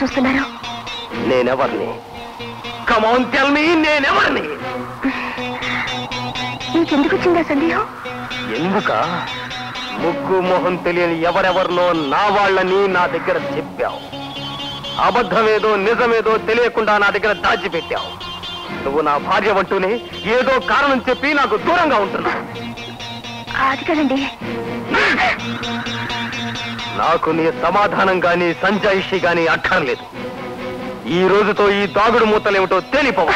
చూస్తున్నారు? నేనెవరిని? Come on tell me, నేనెవరిని? నీకెందుకు వచ్చిందా సందేహం? ఎందుక? ముగ్గు మొహం తెలియని ఎవరెవరినో నా వాళ్ళని నా దగ్గర చెప్పావు. అబద్ధమేదో నిజమేదో తెలియకుండా నా దగ్గర దాచిపెట్టావు. నువ్వు నా భార్య అంటూనే ఏదో కారణం చెప్పి నాకు దూరంగా ఉంటున్నా. అది కదండి. నాకు నీ సమాధానం గాని సంజాయిషి గాని అక్కర్లేదు. ఈ రోజుతో ఈ దాగుడు మూతలేమిటో తేలిపోవు.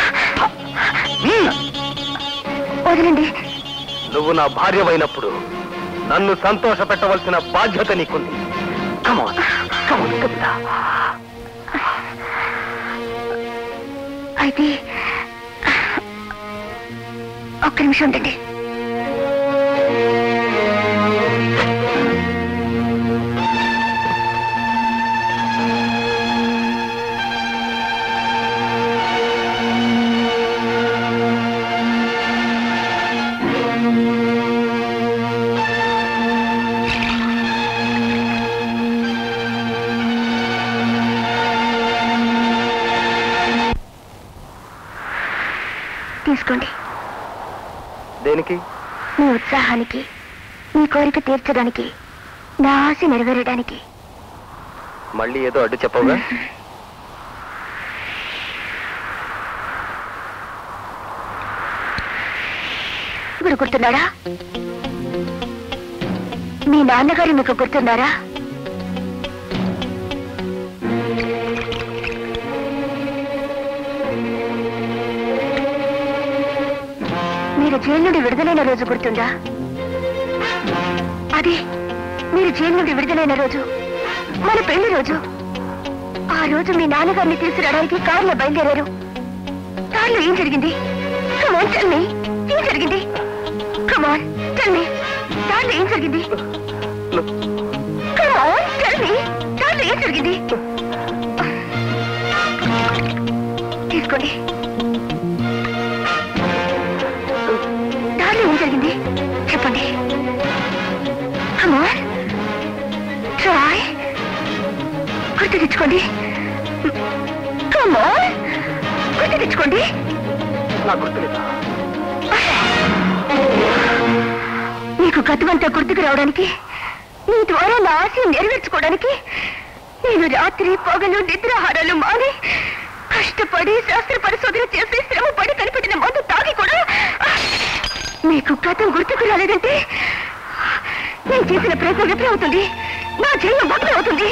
వదలండి. నువ్వు నా భార్యవైనప్పుడు నన్ను సంతోష పెట్టవలసిన బాధ్యత నీకుంది. అయితే ఒక్క నిమిషం ఉండండి. తీసుకోండి. దేనికి? మీ ఉత్సాహానికి, మీ కోరిక తీర్చడానికి, నా ఆశ నెరవేరడానికి. మళ్ళీ ఏదో అడ్డు చెప్పవుగా? ఇప్పుడు గుర్తున్నాడా? మీ నాన్నగారు మీకు గుర్తున్నారా? మీరు జైలు నుండి విడుదలైన రోజు గుర్తుందా? అది మీరు జైలు నుండి విడుదలైన రోజు, మన పెళ్లి రోజు. ఆ రోజు మీ నాన్నగారిని తీసుకురావడానికి కారులో బయలుదేరారు. కారులో ఏం జరిగింది? కమాన్ టెల్ మీ, ఏం జరిగింది? కమాన్ టెల్ మీ, కారులో ఏం జరిగింది? కమాన్ టెల్ మీ, కారులో ఏం జరిగింది? తీసుకోండి. ఏం జరిగింది చెప్పండి. కమాన్ ట్రై, గుర్తు తెచ్చుకోండి. కమాన్ గుర్తు తెచ్చుకోండి. మీకు గతమంతా గుర్తుకు రావడానికి, మీ ద్వారా నా ఆశయం నెరవేర్చుకోవడానికి నేను రాత్రి పగలు నిద్రాహారాలు మాని కష్టపడి శాస్త్ర పరిశోధన చేసి శ్రమపడి కనిపెట్టిన మందు తాగి కూడా మీకు గతం గుర్తుకు రాలేదంటే నేను చేసిన ప్రయత్నం విఫలం అవుతుంది. నా జయం బొట్టలు అవుతుంది.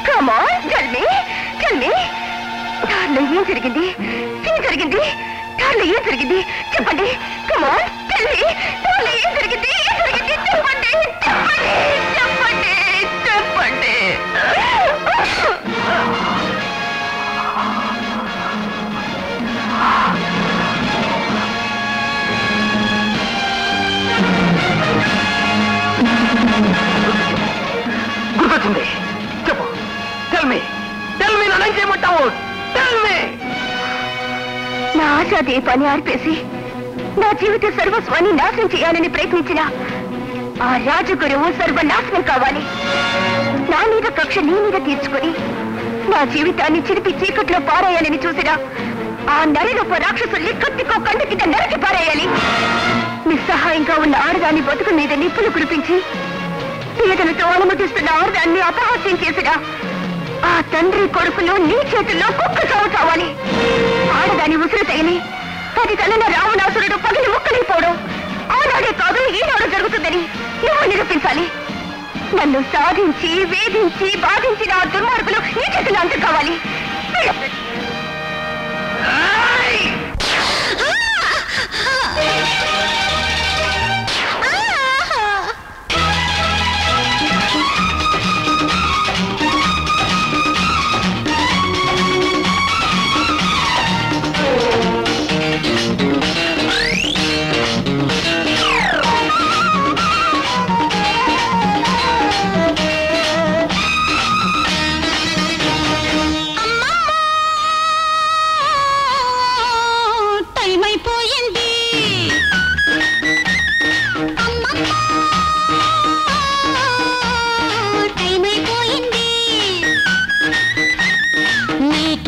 Come on tell me, tell me, దారిలో ఏం జరిగింది? ఏం జరిగింది? దారిలో ఏం జరిగింది చెప్పండి. కమాన్ టెల్ మీ, దారిలో ఏం జరిగింది? ఏం జరిగింది చెప్పండి, చెప్పండి, చెప్పండి, చెప్పండి. గుర్తొచ్చింది. చెప్పు. టెల్ మీ, టెల్ మీ, నన్ను ఏం చేయమంటావు? Tell me. నా ఆశాదే పని ఆర్పేసి నా జీవిత సర్వస్వాన్ని నాశనం చేయాలని ప్రయత్నించిన ఆ రాజగురువు సర్వనాశనం కావాలి. నా మీద కక్ష నీ మీద తీర్చుకుని నా జీవితాన్ని చిరిపి చీకట్లో పారేయాలని చూసిన ఆ నరరూప రాక్షసుల్ని కత్తికో కండు కింద నరికి పారేయాలి. నిస్సహాయంగా ఉన్న ఆడదాన్ని బతుకు మీద నిప్పులు కురిపించి పేదలతో అనుమతిస్తున్న ఆడదాన్ని అపహాస్యం చేసిన ఆ తండ్రి కొడుకులు నీ చేతుల్లో కుక్క చావు కావాలి. ఆడదాని ఉసురు తగిలి 10 తలల రావణాసురుడు పగిలి ముక్కలైపోవడం ఆనాడే కాదు ఈనాడు జరుగుతుందని నువ్వు నిరూపించాలి. నన్ను సాధించి వేధించి బాధించిన ఆ దుర్మార్గులు నీ చేతుల్లో అంత కావాలి.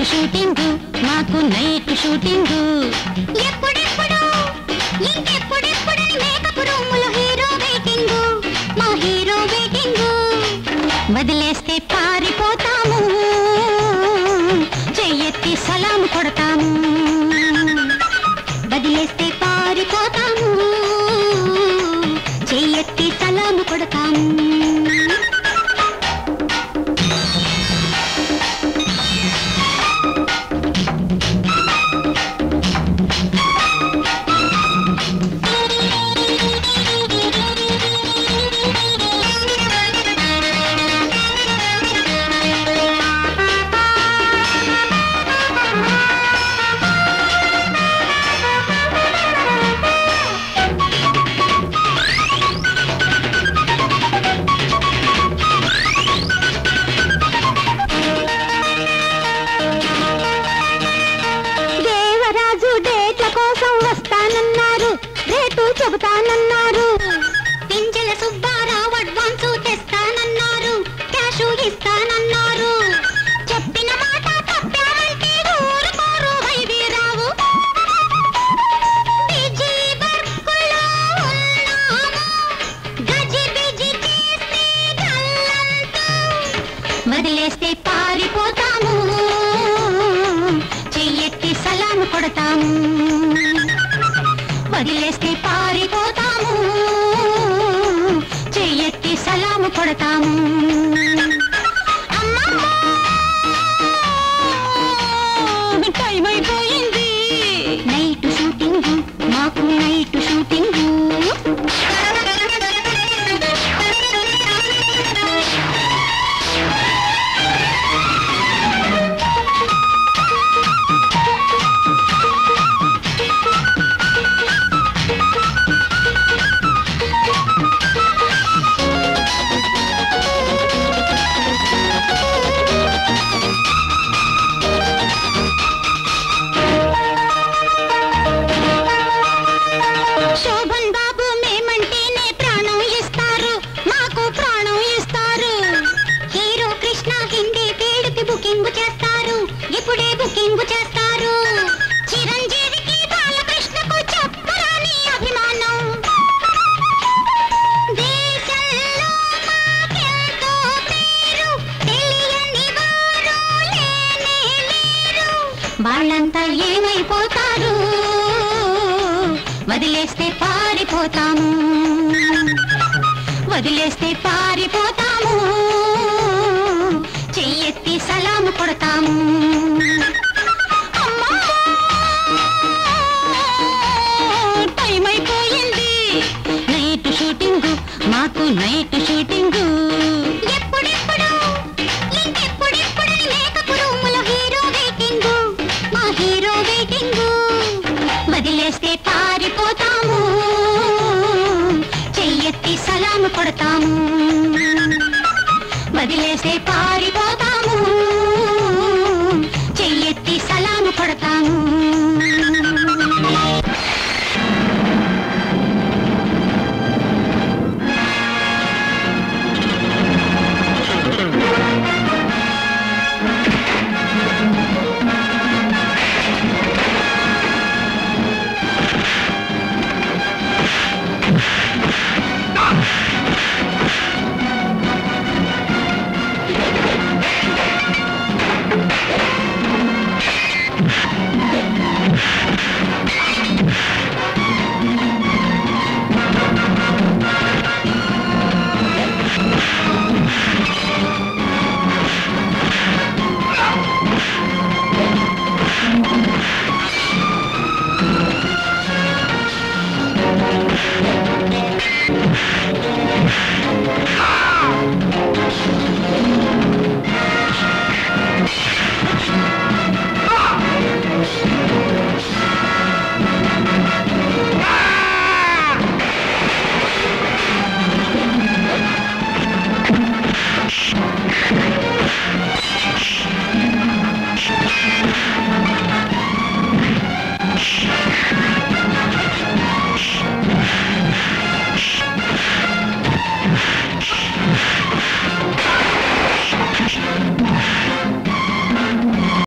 షూటింగ్ మాకు నైట్ షూటింగ్ ఎప్పుడెప్పుడు ఇంకెప్పుడెప్పుడని మేకప్ రూములో హీరో వెయిటింగ్ మా హీరో వెయిటింగ్ వదిలేస్తే పారిపోతాము చెయ్యెత్తి సలాం కొడతాము వదిలేస్తే పారిపోతాము చెయ్యెత్తి సలాం కొడతాము చెబుతానన్నారు పింజల సుబ్బారావు అడ్వాన్సు తెస్తానన్నారు క్యాషు ఇస్తానన్నారు చెప్పిన మాట తప్పామంటే ఊరుకోరు వైవీరావు బిజీ వర్కులో ఉన్నాము గజిబిజి చేస్తే గల్లంతా వదిలేస్తే పారిపోతాము చెయ్యెత్తి సలాం కొడతాము వదిలేస్తే పారిపోతాము చెయ్యెత్తి సలాము కొడతాము టైం అయిపోయింది నైట్ షూటింగ్ మాకు నైట్ షూటింగ్ శోభన్ బాబు మేమంటేనే ప్రాణం ఇస్తారు మాకు ప్రాణం ఇస్తారు హీరో కృష్ణ హిందీ పేరుకి బుకింగ్ చేస్తారు ఇప్పుడే బుకింగ్ చేస్తారు చిరంజీవికి బాలకృష్ణకు చెప్పరాని అభిమానం దేశంలో మాకెంతో పేరు తెలియని వారు లేనే లేరు వాళ్ళంతా ఏమైపోతారు వదిలేస్తే పారిపోతాము వదిలేస్తే పారిపోతాము చెయ్యెత్తి సలాము కొడతాము టైం అయిపోయింది నైట్ షూటింగ్ మాకు నైట్ షూటింగ్ ఎప్పుడెప్పుడు ఇంకెప్పుడెప్పుడని మేకప్ రూములో హీరో వెయిటింగ్ మా హీరో వెయిటింగ్ వదిలేస్తే పారిపోతాము చెయ్యెత్తి సలాము కొడతాము వదిలేస్తే పారిపో